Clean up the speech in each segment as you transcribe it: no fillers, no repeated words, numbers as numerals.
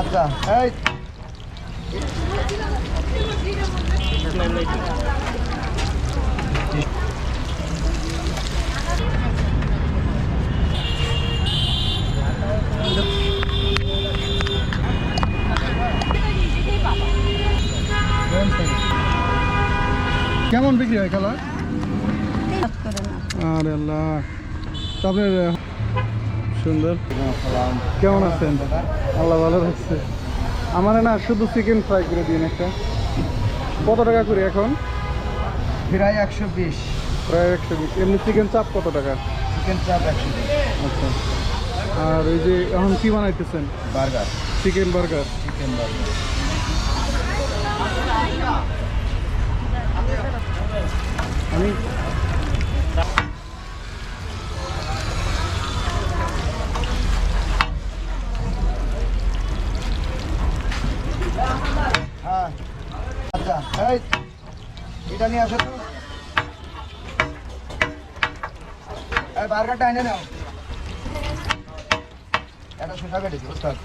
আচ্ছা এই কেমন বিক্রি হয় কালার? আরে আল্লাহ, আপনার সুন্দর। কেমন আছেন? আল্লাহ ভালো রাখছে। আমার না শুধু চিকেন ফ্রাই করে দিন একটা। কত টাকা করে এখন? প্রায় 120। প্রায় 120। এমনি চিকেন চাপ কত টাকা? চিকেন চাপ 120। আচ্ছা। আর ওই যে এখন কি বানাইতেছেন? Burger, chicken burger. Chicken burger আমি হ্যাঁ। আচ্ছা এই এটা নিয়ে আসো তো, এই বার্গারটা এনে নাও। এটা শসা কেটে দিও ওস্তাদ।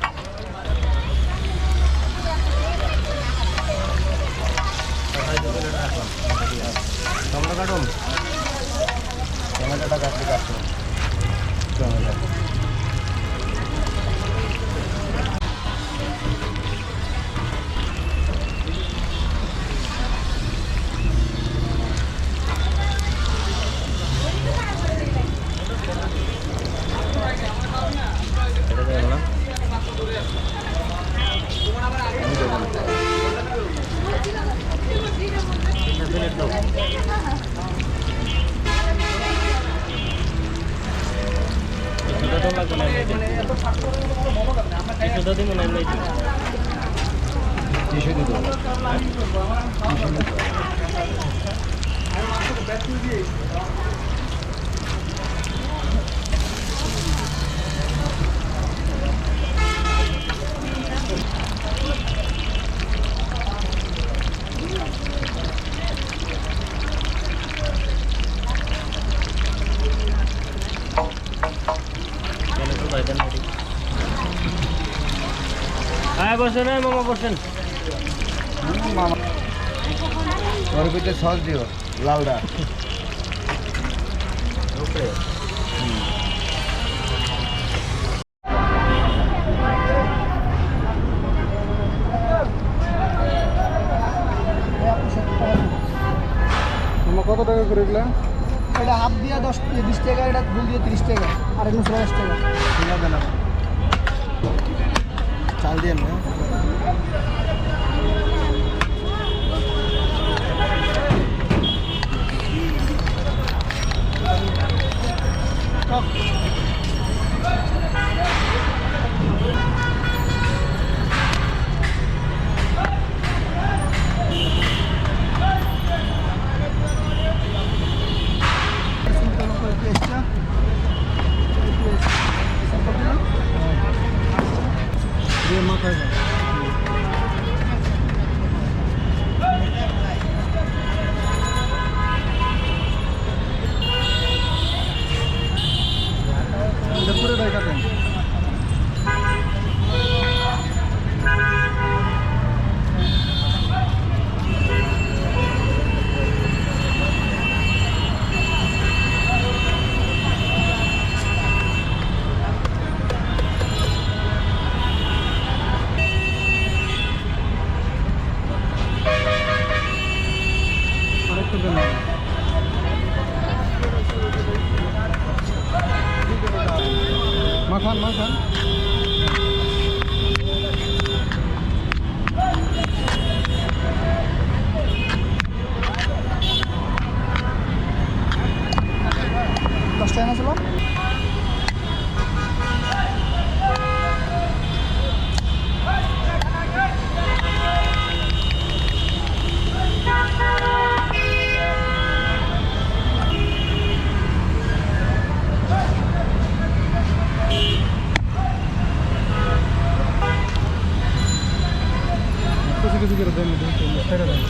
টমেটো কাটুন, টমেটোটা কাটতে কাটতে টমেটো বসেন মামা, বসেন মামা। ওর ভিতরে সস দিও লালডা। কত টাকা করে দিলাম? এটা হাফ দিয়া 20 টাকা, এটা ফুল দিয়ে 30 টাকা, আর এগুলো 40 টাকা। ঠিক আছে না, চাল দিয়ে না। মাথায় পুরো টাকা দেন। মাখান মাখান। দশটা না ছিল। কিছু করে দেন, ছেড়ে দেন।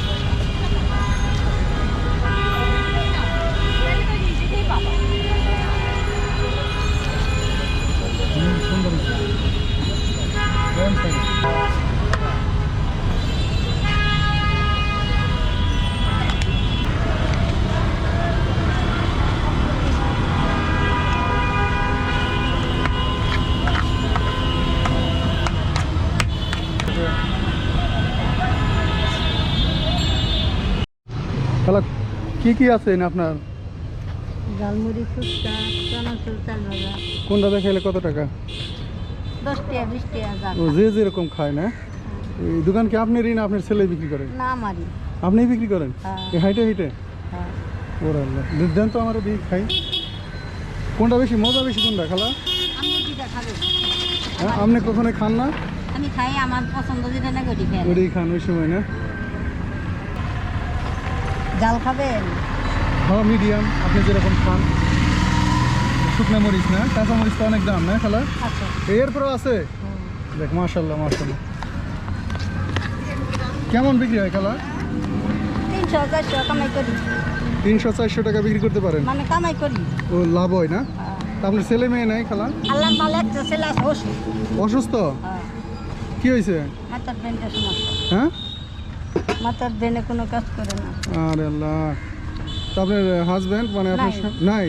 সুন্দর আছে। খালা কি কি আছে এনে আপনার? ঝালমুড়ি, ফুচকা, চানাচুর, চাল ভাজা। কোনটা দেখাইলে কত টাকা? 10 টাকা 20 টাকা ও যে যেরকম খায় না? এই দোকান কি আপনারই না আপনার ছেলে বিক্রি করেন? না আমারই। আপনিই বিক্রি করেন? হ্যাঁ। এই হাইটে হাইটে? হ্যাঁ। ওরে আল্লাহ, দেন তো আমার দিকে খাই। কোনটা বেশি মজা বেশি কোনটা খালা? আমি যেটা খাবো। হ্যাঁ, আপনি কখনো খান না? আমি খাই আমার পছন্দ যেটা না গটি খাই। ওটাই খান ওই সময় না? জাল খাবেন? হ্যাঁ মিডিয়াম, আপনি যেরকম খান। শুকনো মরিচ না, কাঁচা মরিচ তো অনেক দাম না খালা? আচ্ছা। এরপরও আছে? দেখ মাশাল্লাহ মাশাল্লাহ। কেমন বিক্রি হয় খালা? 300-400 কামাই করি। 300-400 টাকা বিক্রি করতে পারেন? মানে কামাই করি। ও লাভ হয় না? তা আপনার ছেলে মেয়ে নাই খালা? আল্লাহ মালে একটা ছেলে আছে অসুস্থ। অসুস্থ? হ্যাঁ। কি হয়েছে? মাথার ব্রেনের সমস্যা। হ্যাঁ? মাথার ব্রেনে কোনো কাজ করে না। আরে আল্লাহ। তা আপনার হাজব্যান্ড মানে আপনার নাই। নাই?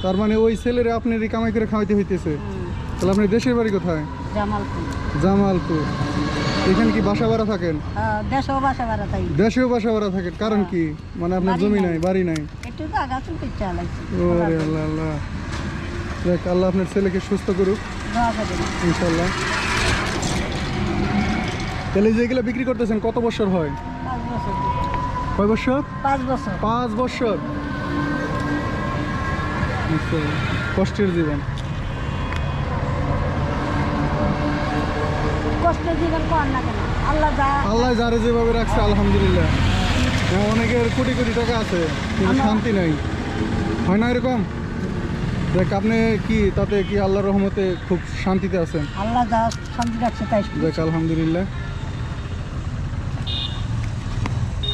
তার মানে ওই ছেলেরে আপনার কামাই করে খাওয়াইতে হইতেছে। তাহলে আপনার দেশের বাড়ি কোথায়? জামালপুর। জামালপুর। এখানে কি বাসা ভাড়া থাকেন? দেশেও বাসা ভাড়া তাই। দেশেও বাসা ভাড়া থাকেন, কারণ কি? মানে আপনার বাড়ি জমি নাই। নাই, বাড়ি নাই? একটু জায়গা চলতে চালাইছি। ওরে আল্লাহ আল্লাহ। দেখ আল্লাহ আপনার ছেলেকে সুস্থ করুক দোয়া করেন। ইনশাল্লাহ। তাহলে যেগুলো বিক্রি করতেছেন কত বছর হয়? 5 বছর। কয় বছর? 5 বছর। 5 বছর। নিশ্চয় কষ্টের জীবন। কষ্টের জীবন কোন না কেন আল্লাহ যারে যেভাবে রাখছে আলহামদুলিল্লাহ। হ্যাঁ, অনেকের কোটি কোটি টাকা আছে কিন্তু শান্তি নাই, হয় না এরকম? দেখ আপনি কি তাতে কি আল্লাহর রহমতে খুব শান্তিতে আছেন? আল্লাহ যা শান্তি রাখছে তাই। দেখ আলহামদুলিল্লাহ।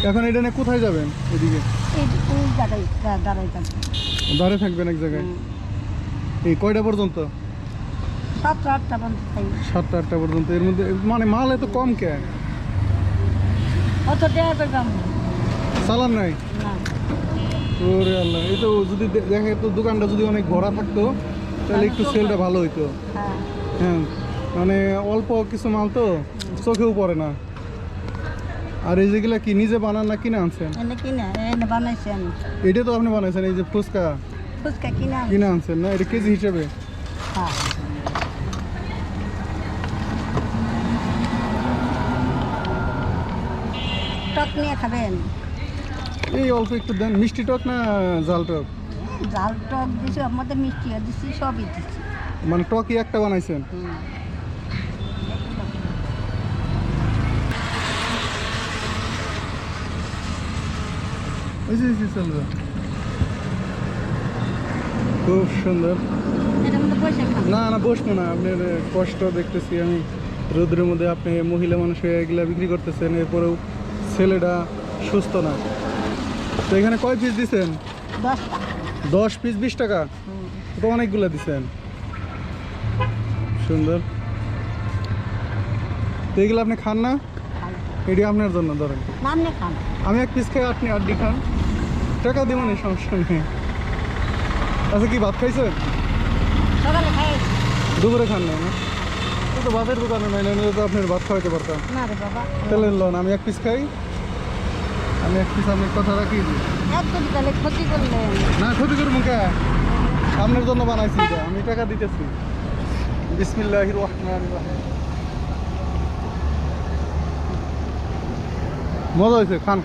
এখন এটা নিয়ে কোথায় যাবেন? এদিকে এই জায়গায় দাঁড়াই থাকবে। দাঁড়িয়ে থাকবেন এক জায়গায়? এই কয়টা পর্যন্ত? 7-8টা পর্যন্ত থাকি। 7টা-8টা পর্যন্ত। এর মধ্যে মানে মাল এত কম কে? অত টাকা কম চালান নাই? না। ওরে আল্লাহ, এই তো যদি দেখে তো দোকানটা যদি অনেক ভরা থাকতো তাহলে একটু সেলটা ভালো হইতো। হ্যাঁ। হ্যাঁ, মানে অল্প কিছু মাল তো চোখেও পড়ে না। আর এই যেগুলা কি নিজে বানান না কিনে আনছেন? এনে কিনা এনে বানাইছি আমি। এটা তো আপনি বানাইছেন? এই যে ফুচকা ফুচকা কিনা কিনে আনছেন না? এটা কেজি হিসাবে? হ্যাঁ। টক নিয়ে খাবেন? এই অল্প একটু দেন। মিষ্টি টক না জাল টক? জাল টক দিছি, আমাদের মিষ্টি দিছি, সবই দিছি। মানে টকই একটা বানাইছেন? খুব সুন্দর। এটার মধ্যে পয়সা খান। না না বসবো না, আপনার কষ্ট দেখতেছি আমি রোদ্রের মধ্যে। আপনি মহিলা মানুষ হয়ে এগুলা বিক্রি করতেছেন, এরপরেও ছেলেটা সুস্থ না। তো এখানে কয় পিস দিচ্ছেন? 10টা। 10 পিস 20 টাকা? তো অনেকগুলো দিচ্ছেন। সুন্দর। তো এগুলো আপনি খান না? এটি আপনার জন্য ধরেন। নামনে খান। আমি এক পিস খাই, আপনি 8টি খান। টাকা দেবো না, সমস্যা নেই। আচ্ছা, কি ভাত খাইছেন? সকালে খাই। দুপুরে খান না? তো ভাতের দোকানে নাই, না তো আপনার ভাত খাওয়াইতে পারতাম। না রে বাবা। তাহলে লোন আমি এক পিস খাই। আমি এক পিস আপনার কথা রাখি। এক কোটি তাহলে ক্ষতি করলেন। না ক্ষতি করবো কে? আপনার জন্য বানাইছি এটা, আমি টাকা দিতেছি। বিসমিল্লাহির রহমানির রহিম। মজা হয়েছে, খান।